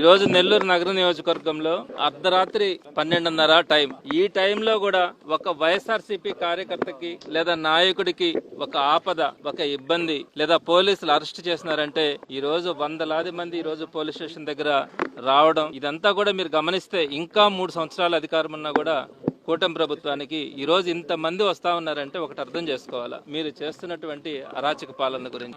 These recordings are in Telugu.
రోజు నెల్లూరు నగర నియోజకవర్గంలో అర్ధరాత్రి 12:30 టైం. ఈ టైంలో కూడా ఒక వైఎస్ఆర్సీపీ కార్యకర్తకి లేదా నాయకుడికి ఒక ఆపద, ఒక ఇబ్బంది లేదా పోలీసులు అరెస్ట్ చేసినారంటే ఈ రోజు వందలాది మంది ఈ రోజు పోలీస్ స్టేషన్ దగ్గర రావడం, ఇదంతా కూడా మీరు గమనిస్తే ఇంకా 3 సంవత్సరాల అధికారం ఉన్నా కూడా కూటమి ప్రభుత్వానికి ఈ రోజు ఇంత మంది వస్తా ఉన్నారంటే ఒకటి అర్థం చేసుకోవాలా, మీరు చేస్తున్నటువంటి అరాచక పాలన గురించి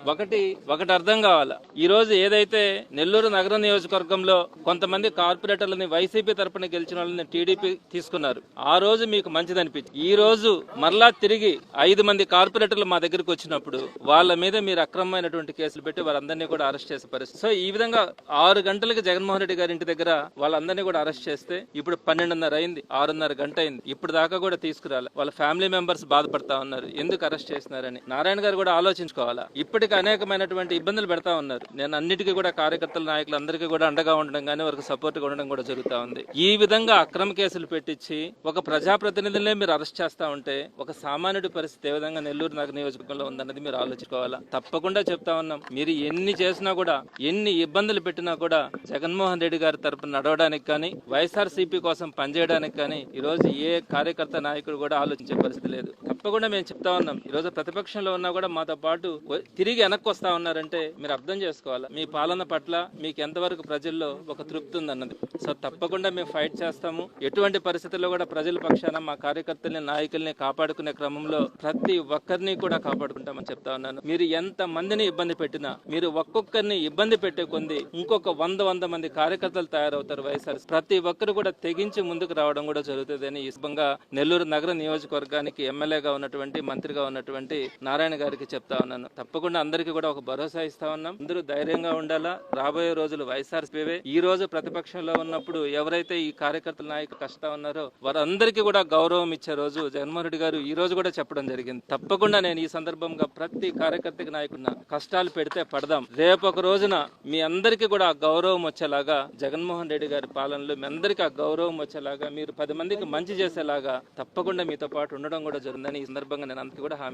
ఒకటి అర్థం కావాలా. ఈ రోజు ఏదైతే నెల్లూరు నగర నియోజకవర్గంలో కొంతమంది కార్పొరేటర్లని వైసీపీ తరపున గెలిచిన వాళ్ళని టీడీపీ తీసుకున్నారు. ఆ రోజు మీకు మంచిదనిపించి ఈ రోజు మరలా తిరిగి 5 మంది కార్పొరేటర్లు మా దగ్గరికి వచ్చినప్పుడు వాళ్ళ మీద మీరు అక్రమమైనటువంటి కేసులు పెట్టి వారందరినీ కూడా అరెస్ట్ చేసే పరిస్థితి. సో ఈ విధంగా 6 గంటలకు జగన్మోహన్ రెడ్డి గారి ఇంటి దగ్గర వాళ్ళందరినీ కూడా అరెస్ట్ చేస్తే ఇప్పుడు 12:30 అయింది, 6:30 గంట అయింది, ఇప్పుడు దాకా కూడా తీసుకురాలి. వాళ్ళ ఫ్యామిలీ మెంబర్స్ బాధపడతా ఉన్నారు, ఎందుకు అరెస్ట్ చేస్తున్నారని. నారాయణ గారు కూడా ఆలోచించుకోవాలా. ఇప్పటికి అనేకమైనటువంటి ఇబ్బందులు పెడతా ఉన్నారు. నేను అన్నిటికీ కూడా కార్యకర్తల నాయకులు అందరికీ కూడా అండగా ఉండడం కానీ వారికి సపోర్ట్ గా ఉండడం కూడా జరుగుతా ఉంది. ఈ విధంగా అక్రమ కేసులు పెట్టించి ఒక ప్రజాప్రతినిధులనే మీరు అరెస్ట్ చేస్తా ఉంటే ఒక సామాన్యుడి పరిస్థితి ఏ విధంగా నెల్లూరు నగర నియోజకవర్గంలో ఉందన్నది మీరు ఆలోచించుకోవాలా. తప్పకుండా చెప్తా ఉన్నాం, మీరు ఎన్ని చేసినా కూడా ఎన్ని ఇబ్బందులు పెట్టినా కూడా జగన్మోహన్ రెడ్డి గారి తరపున నడవడానికి కానీ వైఎస్ఆర్సీపీ కోసం పనిచేయడానికి కానీ ఈ రోజు ఏ కార్యకర్త నాయకుడు కూడా ఆలోచించే పరిస్థితి లేదు. తప్పకుండా మేము చెప్తా ఉన్నాం, ఈ రోజు ప్రతిపక్షంలో ఉన్నా కూడా మాతో పాటు తిరిగి వెనక్కి వస్తా ఉన్నారంటే మీరు అర్థం చేసుకోవాలి, మీ పాలన పట్ల మీకు ఎంతవరకు ప్రజల్లో ఒక తృప్తి ఉందన్నది. సో తప్పకుండా మేము ఫైట్ చేస్తాము. ఎటువంటి పరిస్థితుల్లో కూడా ప్రజల పక్షాన మా కార్యకర్తల్ని నాయకుల్ని కాపాడుకునే క్రమంలో ప్రతి ఒక్కరిని కూడా కాపాడుకుంటామని చెప్తా ఉన్నాను. మీరు ఎంత మందిని ఇబ్బంది పెట్టినా, మీరు ఒక్కొక్కరిని ఇబ్బంది పెట్టే కొంది ఇంకొక 100 మంది కార్యకర్తలు తయారవుతారు వైఎస్ఆర్. ప్రతి ఒక్కరు కూడా తెగించి ముందుకు రావడం కూడా జరుగుతుందని ఈ సందర్భంగా నెల్లూరు నగర నియోజకవర్గానికి ఎమ్మెల్యేగా ఉన్నటువంటి మంత్రిగా ఉన్నటువంటి నారాయణ గారికి చెప్తా ఉన్నాను. తప్పకుండా అందరికీ కూడా ఒక భరోసా ఇస్తా ఉన్నాం. అందరూ ధైర్యంగా ఉండాలా. రాబోయే రోజులు వైఎస్ఆర్సీపీ. ఈ రోజు ప్రతిపక్షంలో ఉన్నప్పుడు ఎవరైతే ఈ కార్యకర్తల నాయకులు కష్టం ఉన్నారో వారందరికీ కూడా గౌరవం ఇచ్చే రోజు జగన్మోహన్ రెడ్డి గారు ఈ రోజు కూడా చెప్పడం జరిగింది. తప్పకుండా నేను ఈ సందర్భంగా ప్రతి కార్యకర్తకి నాయకున్న కష్టాలు పెడితే పడదాం. రేపు ఒక రోజున మీ అందరికీ కూడా గౌరవం వచ్చేలాగా జగన్మోహన్ రెడ్డి గారి పాలనలో మీ అందరికీ ఆ గౌరవం వచ్చేలాగా మీరు 10 మందికి మంచి చేసేలాగా తప్పకుండా మీతో పాటు ఉండడం కూడా జరుగుతుందని ఈ సందర్భంగా నేను అందరికీ కూడా హామీ